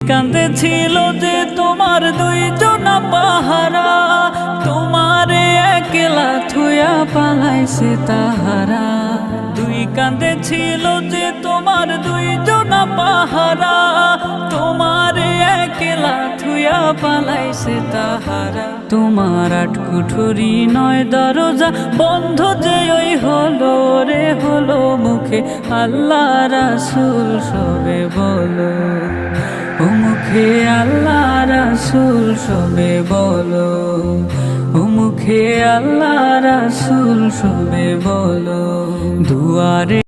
কাঁদেছিল যে তোমার দুইজনা পাহারা, তোমারে একলা থুয়া পালাইছে তাহারা। দুই কাঁদেছিল যে তোমার দুইজনা পাহারা, তোমারে একলা থুয়া পালাইছে তাহারা। তোমার আট কুঠুরি নয় দরজা বন্ধ যে ওই হলো রে হলো, মুখে আল্লাহ রাসূল সবে বলো, ও মুখে আল্লাহ রাসূল সবে বলো, ও মুখে আল্লাহ রাসূল সবে বলো। দুয়ারে